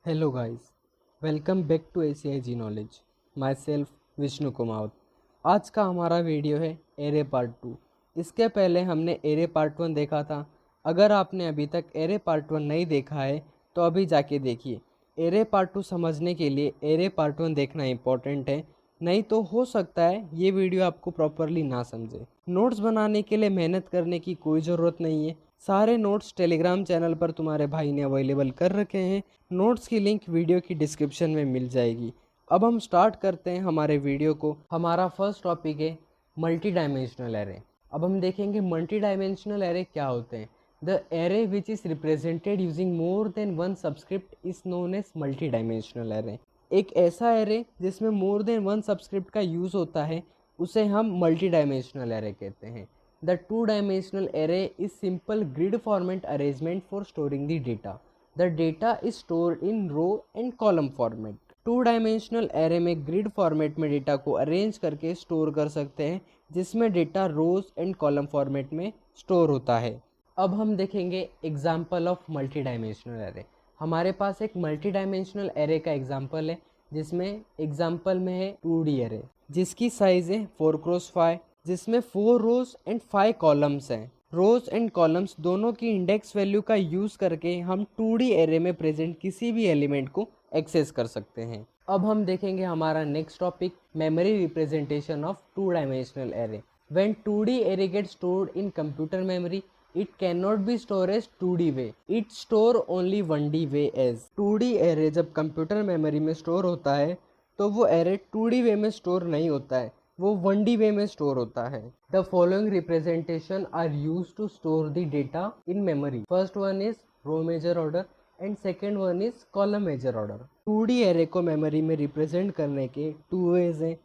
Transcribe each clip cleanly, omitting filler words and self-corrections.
Hello guys, welcome back to ACIG Knowledge. Myself Vishnu Kumar. आज का हमारा वीडियो है एरे पार्ट 2। इसके पहले हमने एरे पार्ट 1 देखा था। अगर आपने अभी तक एरे पार्ट 1 नहीं देखा है तो अभी जाके देखिए। एरे पार्ट 2 समझने के लिए एरे पार्ट 1 देखना इम्पोर्टेंट है, नहीं तो हो सकता है ये वीडियो आपको प्रॉपरली ना समझे। नोट्स बनाने के लिए मेहनत करने की कोई ज़रूरत नहीं है। सारे नोट्स टेलीग्राम चैनल पर तुम्हारे भाई ने अवेलेबल कर रखे हैं। नोट्स की लिंक वीडियो की डिस्क्रिप्शन में मिल जाएगी। अब हम स्टार्ट करते हैं हमारे वीडियो को। हमारा फर्स्ट टॉपिक है मल्टी डायमेंशनल एरे। अब हम देखेंगे मल्टी डायमेंशनल एरे क्या होते हैं। The array which is represented using more than one subscript is known as multi dimensional array. एक ऐसा एरे जिसमें मोर देन वन सबस्क्रिप्ट का यूज़ होता है उसे हम मल्टी डायमेंशनल एरे कहते हैं। The two-dimensional array is simple grid format arrangement for storing the data. The data is stored in row and column format. Two-dimensional array में grid format में data को अरेंज करके स्टोर कर सकते हैं, जिसमें data rows and column format में store होता है। अब हम देखेंगे example of multi dimensional array. हमारे पास एक मल्टी डायमेंशनल एरे का एग्जाम्पल है, जिसमें एग्जाम्पल में है 2D एरे, जिसकी साइज है 4x5, जिसमें 4 रोज एंड 5 कॉलम्स हैं। रोज एंड कॉलम्स दोनों की इंडेक्स वैल्यू का यूज़ करके हम 2D एरे में प्रेजेंट किसी भी एलिमेंट को एक्सेस कर सकते हैं। अब हम देखेंगे हमारा next topic memory representation of two dimensional array. When 2D array get stored in computer memory, it can not be store as 2D way, it store only 1D way as. 2D array जब computer memory में store होता है तो वो array 2D वे में store नहीं होता है, वो 1D वे में स्टोर होता है। The following representation are use to store the data in memory. First one is row major order and second one is column major order. 2D array को memory में रिप्रेजेंट करने के 2 वेज हैं।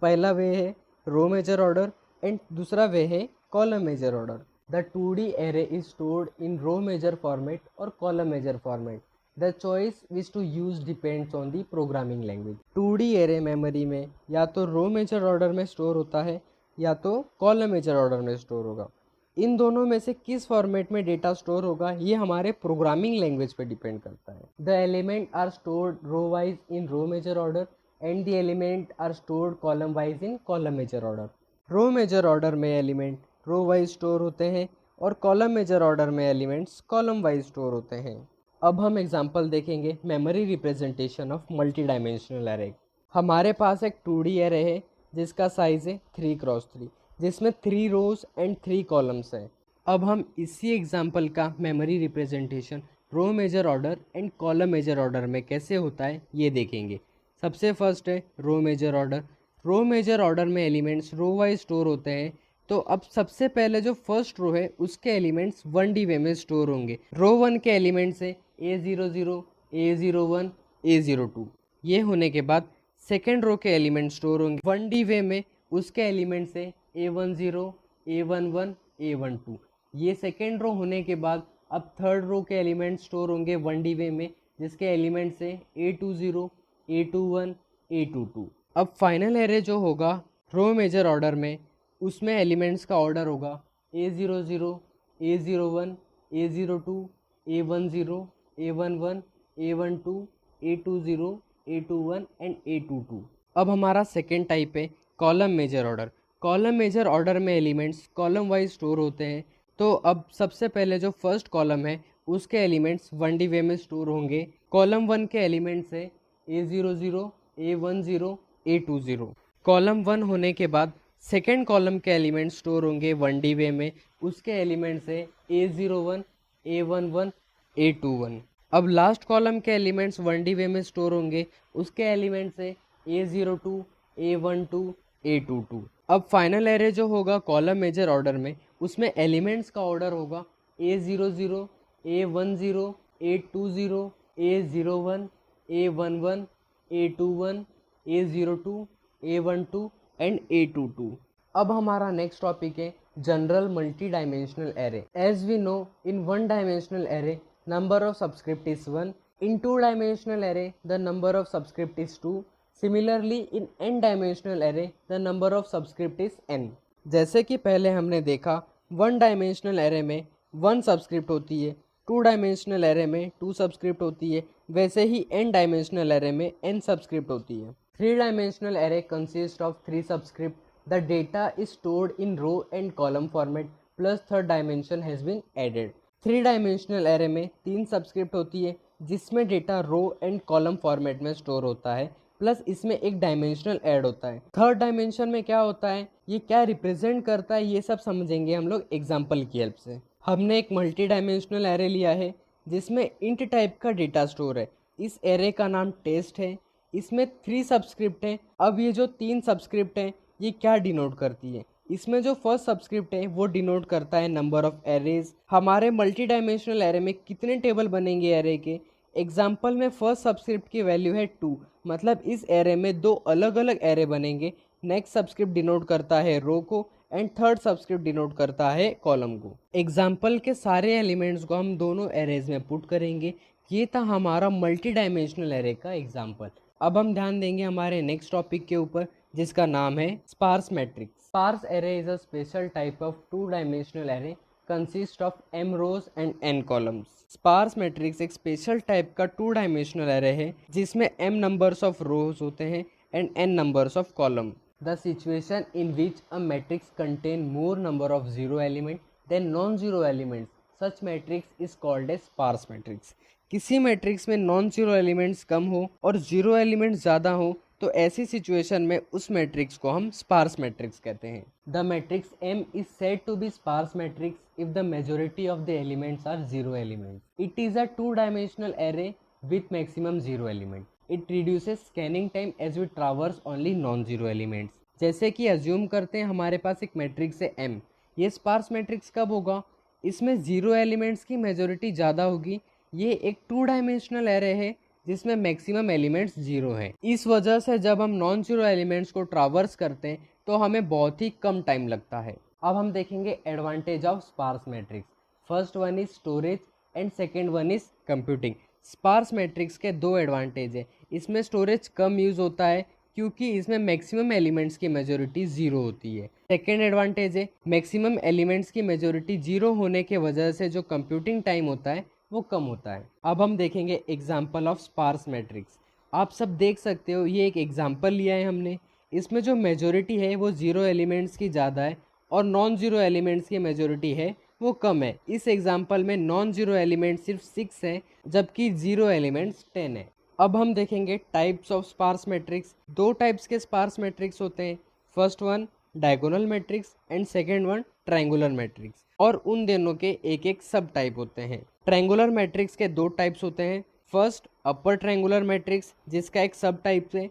पहला वे है रो मेजर ऑर्डर एंड दूसरा way है column major order. The 2D array is stored in row major format और column major format. The choice which to use depends on the programming language. 2D array memory में या तो रो major order में store होता है या तो column major order में स्टोर होगा। इन दोनों में से किस फॉर्मेट में डेटा स्टोर होगा ये हमारे प्रोग्रामिंग लैंग्वेज पे डिपेंड करता है। The element are stored row wise in row major order and the element are stored column wise in column major order. Row major order में एलिमेंट रो वाइज स्टोर होते हैं और column major order में elements column wise store होते हैं। अब हम example देखेंगे memory representation of multi dimensional array. हमारे पास एक 2D एरे है जिसका साइज है 3x3, जिसमें 3 रोज एंड 3 कॉलम्स है। अब हम इसी एग्जाम्पल का memory representation row major order and column major order में कैसे होता है ये देखेंगे। सबसे फर्स्ट है row major order. Row major order में एलिमेंट्स रो वाइज स्टोर होते हैं, तो अब सबसे पहले जो फर्स्ट रो है उसके एलिमेंट्स 1D वे में स्टोर होंगे। रो 1 के एलिमेंट्स है A00, A01, A02। ये होने के बाद सेकेंड रो के एलिमेंट स्टोर होंगे 1D वे में, उसके एलिमेंट्स है A10, A11, A12। ये सेकेंड रो होने के बाद अब थर्ड रो के एलिमेंट स्टोर होंगे 1D वे में, जिसके एलिमेंट्स है A20, A21, A22। अब फाइनल एरे जो होगा रो मेजर ऑर्डर में, उसमें एलिमेंट्स का ऑर्डर होगा A00, A01, A02, A10, A11, A12, A20, A21 and A22। अब हमारा सेकेंड टाइप है column major order. Column major order में एलिमेंट्स कॉलम वाइज स्टोर होते हैं, तो अब सबसे पहले जो फर्स्ट कॉलम है उसके एलिमेंट्स 1D वे में स्टोर होंगे। कॉलम 1 के एलिमेंट्स है A00, A10, A20। कॉलम 1 होने के बाद सेकेंड कॉलम के एलिमेंट्स स्टोर होंगे 1D वे में, उसके एलिमेंट्स है A01, A11, A21। अब लास्ट कॉलम के एलिमेंट्स 1D वे में स्टोर होंगे, उसके एलिमेंट्स है A02, A12, A22। अब फाइनल एरे जो होगा कॉलम मेजर ऑर्डर में, उसमें एलिमेंट्स का ऑर्डर होगा A00, A10, A20, A01, A11, A21, A02, A12 and A22। अब हमारा नेक्स्ट टॉपिक है general multi dimensional array. As we know in one dimensional array number of subscript is 1, in two dimensional array the number of subscript is 2, similarly in n dimensional array the number of subscript is n। जैसे कि पहले हमने देखा one dimensional array में 1 subscript होती है, two dimensional array में two subscript होती है, वैसे ही n डायमेंशनल एरे में n सबस्क्रिप्ट होती है। Three dimensional array consist of three subscript. The data is stored in row and column format plus third dimension has been added. Three dimensional array में तीन subscript होती है जिसमें data row and column format में store होता है, plus इसमें एक डायमेंशनल ऐड होता है। थर्ड डायमेंशन में क्या होता है, ये क्या रिप्रेजेंट करता है, ये सब समझेंगे हम लोग एग्जाम्पल की हेल्प से। हमने एक मल्टी डायमेंशनल एरे लिया है जिसमें इंट टाइप का डेटा स्टोर है। इस एरे का नाम टेस्ट है। इसमें थ्री सबस्क्रिप्ट हैं। अब ये जो तीन सबस्क्रिप्ट हैं ये क्या डिनोट करती है, इसमें जो फर्स्ट सबस्क्रिप्ट है वो डिनोट करता है नंबर ऑफ एरेज। हमारे मल्टी डायमेंशनल एरे में कितने टेबल बनेंगे एरे के। एग्जाम्पल में फर्स्ट सबस्क्रिप्ट की वैल्यू है 2, मतलब इस एरे में दो अलग अलग एरे बनेंगे। नेक्स्ट सबस्क्रिप्ट डिनोट करता है रो को एंड थर्ड सबस्क्रिप्ट डिनोट करता है कॉलम को। एग्जाम्पल के सारे एलिमेंट्स को हम दोनों एरेज में पुट करेंगे। ये था हमारा मल्टी डायमेंशनल एरे का एग्जाम्पल। अब हम ध्यान देंगे हमारे नेक्स्ट टॉपिक के ऊपर जिसका नाम है sparse matrix. Sparse array is a special type of two-dimensional array consist of m rows and n columns. Sparse matrix एक स्पेशल टाइप का टू डायमेंशनल एरे है जिसमें m नंबर्स ऑफ रोज होते हैं and n numbers of column. The situation in which a matrix contain more number of zero element than non zero elements, such matrix is called a sparse matrix. किसी matrix में non zero elements कम हो और zero elements ज़्यादा हो तो ऐसी situation में उस मैट्रिक्स को हम स्पार्स मैट्रिक्स कहते हैं। The matrix M is said to be sparse matrix if the majority of the elements are zero elements. It is a two dimensional array with maximum zero element. It reduces scanning time as we traverse only non zero elements. जैसे कि assume करते हैं हमारे पास एक matrix है M। ये sparse matrix कब होगा, इसमें जीरो एलिमेंट्स की मेजोरिटी ज़्यादा होगी। ये एक टू डायमेंशनल एरे है जिसमें मैक्सिमम एलिमेंट्स जीरो हैं। इस वजह से जब हम नॉन जीरो एलिमेंट्स को ट्रावर्स करते हैं तो हमें बहुत ही कम टाइम लगता है। अब हम देखेंगे advantage of sparse matrix. First one is storage and second one is computing. Sparse matrix के दो एडवांटेज है। इसमें स्टोरेज कम यूज़ होता है क्योंकि इसमें मैक्सिमम एलिमेंट्स की मेजोरिटी जीरो होती है। सेकेंड एडवांटेज है मैक्सिमम एलिमेंट्स की मेजोरिटी जीरो होने के वजह से जो कंप्यूटिंग टाइम होता है वो कम होता है। अब हम देखेंगे एग्जाम्पल ऑफ स्पार्स मैट्रिक्स। आप सब देख सकते हो ये एक एग्जाम्पल लिया है हमने। इसमें जो मेजोरिटी है वो जीरो एलिमेंट्स की ज़्यादा है और नॉन जीरो एलिमेंट्स की मेजोरिटी है वो कम है। इस एग्जाम्पल में नॉन जीरो एलिमेंट सिर्फ 6 है जबकि जीरो एलिमेंट्स 10 है। अब हम देखेंगे टाइप्स ऑफ स्पार्स मैट्रिक्स। दो टाइप्स के स्पार्स मैट्रिक्स होते हैं। First one diagonal matrix and second one triangular matrix, और उन दोनों के एक एक सब टाइप होते हैं। ट्रायंगुलर मैट्रिक्स के दो टाइप्स होते हैं। फर्स्ट अपर ट्रायंगुलर मैट्रिक्स जिसका एक सब टाइप है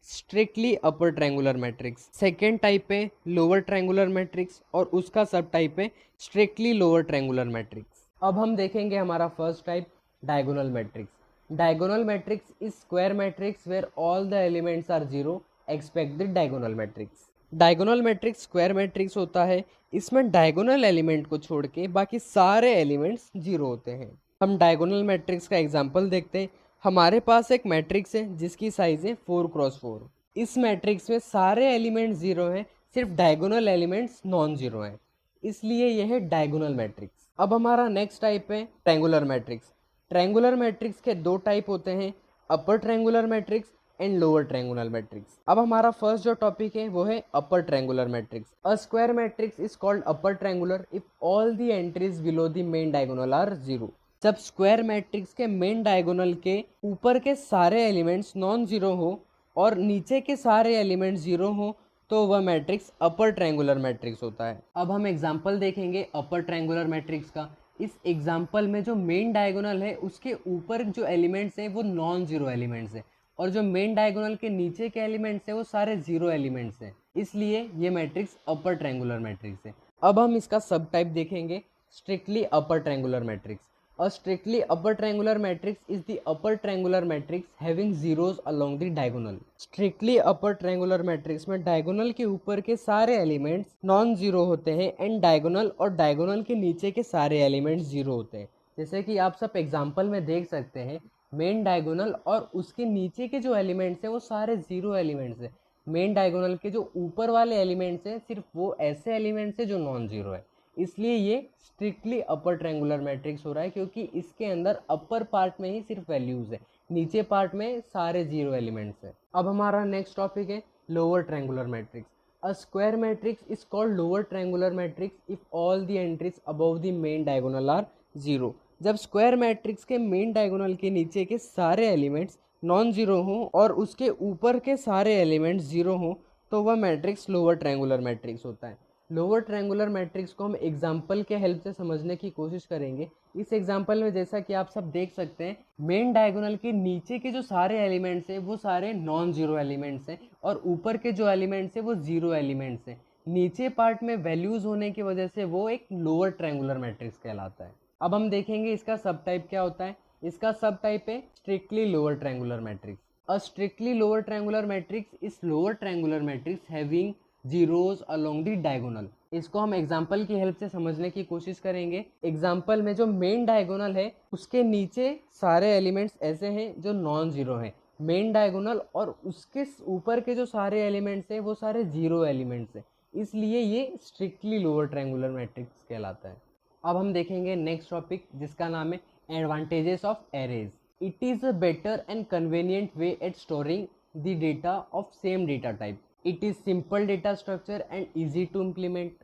स्ट्रिक्टली अपर ट्रायंगुलर मैट्रिक्स। सेकेंड टाइप है लोअर ट्रायंगुलर मैट्रिक्स और उसका सब टाइप है स्ट्रिक्टली लोअर ट्रायंगुलर मैट्रिक्स। अब हम देखेंगे हमारा first type diagonal matrix. Diagonal matrix is square matrix where all the elements are zero except the diagonal matrix. Diagonal matrix square matrix होता है। इसमें डायगोनल एलिमेंट को छोड़ के बाकी सारे एलिमेंट्स जीरो होते हैं। हम डायगोनल मैट्रिक्स का एग्जांपल देखते हैं। हमारे पास एक मैट्रिक्स है जिसकी साइज है 4x4। इस मैट्रिक्स में सारे एलिमेंट्स जीरो हैं, सिर्फ डायगोनल एलिमेंट्स नॉन जीरो हैं, इसलिए यह है डायगोनल मैट्रिक्स। अब हमारा नेक्स्ट टाइप है ट्रायंगुलर मैट्रिक्स। ट्रायंगुलर मैट्रिक्स के दो टाइप होते हैं, upper triangular matrix and lower triangular matrix. अब हमारा फर्स्ट जो टॉपिक है वो है upper triangular matrix. A square matrix is called upper triangular if all the entries below the main diagonal are zero. जब स्क्वायर मैट्रिक्स के main diagonal के ऊपर के सारे एलिमेंट्स नॉन जीरो हो और नीचे के सारे एलिमेंट्स जीरो हो तो वह मैट्रिक्स अपर ट्रायंगुलर मैट्रिक्स होता है। अब हम एग्जांपल देखेंगे अपर ट्रायंगुलर मैट्रिक्स का। इस एग्जांपल में जो मेन डायगोनल है उसके ऊपर जो एलिमेंट्स हैं वो नॉन जीरो एलिमेंट्स हैं और जो मेन डायगोनल के नीचे के एलिमेंट्स हैं वो सारे जीरो एलिमेंट्स हैं, इसलिए ये मैट्रिक्स अपर ट्रायंगुलर मैट्रिक्स है। अब हम इसका सब टाइप देखेंगे strictly upper triangular matrix. A strictly upper triangular matrix is the upper triangular matrix having zeros along the diagonal. Strictly upper triangular matrix में diagonal के ऊपर के सारे elements नॉन जीरो होते हैं एंड diagonal और diagonal के नीचे के सारे elements जीरो होते हैं। जैसे कि आप सब एग्जाम्पल में देख सकते हैं मेन डायगोनल और उसके नीचे के जो एलिमेंट्स हैं वो सारे जीरो एलिमेंट्स हैं। मेन डायगोनल के जो ऊपर वाले एलिमेंट्स हैं सिर्फ वो ऐसे एलिमेंट्स हैं जो नॉन जीरो है, इसलिए ये स्ट्रिक्टली अपर ट्रायंगुलर मैट्रिक्स हो रहा है, क्योंकि इसके अंदर अपर पार्ट में ही सिर्फ वैल्यूज़ है, नीचे पार्ट में सारे जीरो एलिमेंट्स है। अब हमारा नेक्स्ट टॉपिक है lower triangular matrix. A square matrix is called lower triangular matrix if all the entries above the main diagonal are zero. जब स्क्वायर मैट्रिक्स के मेन डायगोनल के नीचे के सारे एलिमेंट्स नॉन जीरो हों और उसके ऊपर के सारे एलिमेंट्स जीरो हों तो वह मैट्रिक्स लोअर ट्रायंगुलर मैट्रिक्स होता है। लोअर ट्रायंगुलर मैट्रिक्स को हम एग्जाम्पल के हेल्प से समझने की कोशिश करेंगे। इस एग्जाम्पल में जैसा कि आप सब देख सकते हैं, मेन डायगोनल के नीचे के जो सारे एलिमेंट्स हैं वो सारे नॉन जीरो एलिमेंट्स हैं और ऊपर के जो एलिमेंट्स हैं वो जीरो एलिमेंट्स हैं। नीचे पार्ट में वैल्यूज होने की वजह से वो एक लोअर ट्रायंगुलर मैट्रिक्स कहलाता है। अब हम देखेंगे इसका सब टाइप क्या होता है। इसका सब टाइप है strictly lower triangular matrix. A strictly lower triangular matrix is lower triangular matrix having zeros along the diagonal. इसको हम एग्जाम्पल की हेल्प से समझने की कोशिश करेंगे। एग्जाम्पल में जो मेन डायगोनल है उसके नीचे सारे एलिमेंट्स ऐसे हैं जो नॉन जीरो हैं। मेन डायगोनल और उसके ऊपर के जो सारे एलिमेंट्स हैं वो सारे जीरो एलिमेंट्स हैं, इसलिए ये स्ट्रिक्टली लोअर ट्रायंगुलर मैट्रिक्स कहलाता है। अब हम देखेंगे नेक्स्ट टॉपिक जिसका नाम है advantages of arrays. It is a better and convenient way at storing the data of same data type. It is simple data structure and easy to implement.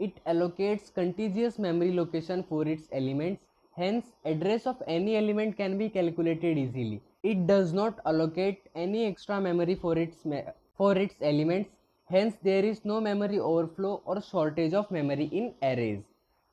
It allocates contiguous memory location for its elements. Hence, address of any element can be calculated easily. It does not allocate any extra memory for its elements. Hence, there is no memory overflow or shortage of memory in arrays.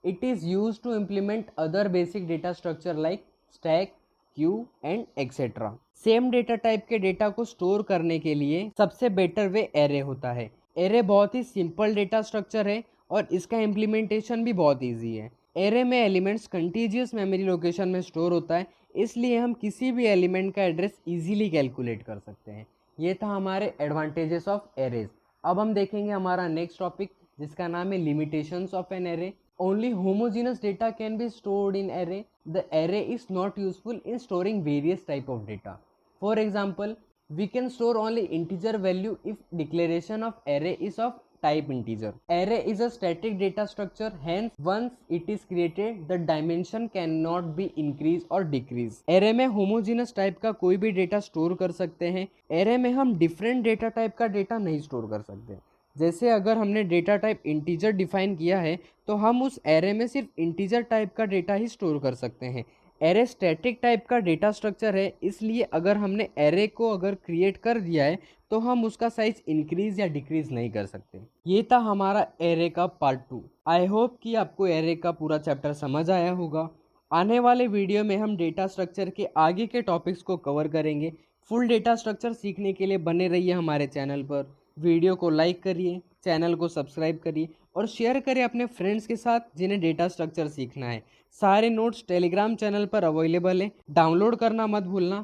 It is used to implement other basic data structure like stack, queue and etc. Same data type के data को store करने के लिए सबसे better way array होता है। Array बहुत ही simple data structure है और इसका इम्प्लीमेंटेशन भी बहुत इजी है। एरे में एलिमेंट्स कंटीजियस मेमोरी लोकेशन में स्टोर होता है, इसलिए हम किसी भी एलिमेंट का एड्रेस इजीली कैलकुलेट कर सकते हैं। ये था हमारे एडवांटेजेस ऑफ एरेज। अब हम देखेंगे हमारा नेक्स्ट टॉपिक जिसका नाम है limitations of an array. Only homogeneous data can be stored in array. The array is not useful in storing various type of data. For example, we can store only integer value if declaration of array is of type integer. Array is a static data structure, hence once it is created, the dimension cannot be increased or decreased. Array में homogeneous type का कोई भी data store कर सकते हैं। Array में हम different data type का डेटा नहीं स्टोर कर सकते। जैसे अगर हमने डेटा टाइप इंटीजर डिफाइन किया है तो हम उस एरे में सिर्फ इंटीजर टाइप का डेटा ही स्टोर कर सकते हैं। एरे स्टैटिक टाइप का डेटा स्ट्रक्चर है, इसलिए अगर हमने एरे को अगर क्रिएट कर दिया है तो हम उसका साइज इंक्रीज या डिक्रीज नहीं कर सकते। ये था हमारा एरे का पार्ट 2। आई होप कि आपको एरे का पूरा चैप्टर समझ आया होगा। आने वाले वीडियो में हम डेटा स्ट्रक्चर के आगे के टॉपिक्स को कवर करेंगे। फुल डेटा स्ट्रक्चर सीखने के लिए बने रहिए हमारे चैनल पर। वीडियो को लाइक करिए, चैनल को सब्सक्राइब करिए और शेयर करें अपने फ्रेंड्स के साथ जिन्हें डेटा स्ट्रक्चर सीखना है। सारे नोट्स टेलीग्राम चैनल पर अवेलेबल है, डाउनलोड करना मत भूलना।